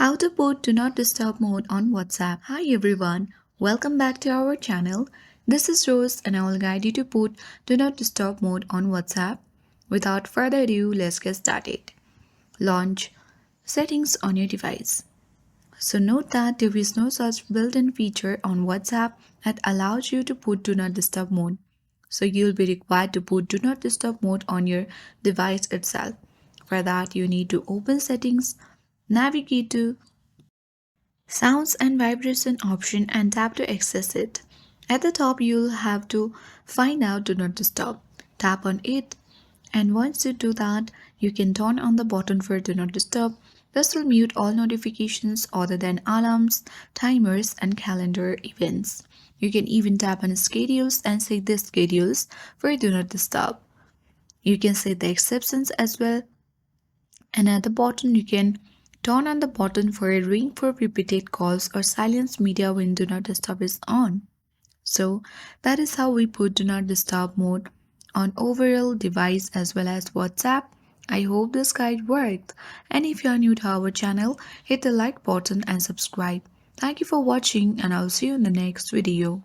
How to put Do Not Disturb mode on WhatsApp. Hi everyone, welcome back to our channel. This is Rose and I will guide you to put Do Not Disturb mode on WhatsApp. Without further ado, let's get started. Launch Settings on your device. So note that there is no such built-in feature on WhatsApp that allows you to put Do Not Disturb mode. So you'll be required to put Do Not Disturb mode on your device itself. For that, you need to open Settings, navigate to Sounds and Vibration option and tap to access it. At the top, you'll have to find out Do Not Disturb. Tap on it, and once you do that, you can turn on the button for Do Not Disturb. This will mute all notifications other than alarms, timers, and calendar events. You can even tap on Schedules and set the schedules for Do Not Disturb. You can set the exceptions as well, and at the bottom you can turn on the button for a ring for repeated calls or silence media when Do Not Disturb is on. So that is how we put Do Not Disturb mode on overall device as well as WhatsApp. I hope this guide worked, and if you are new to our channel, hit the like button and subscribe. Thank you for watching, and I'll see you in the next video.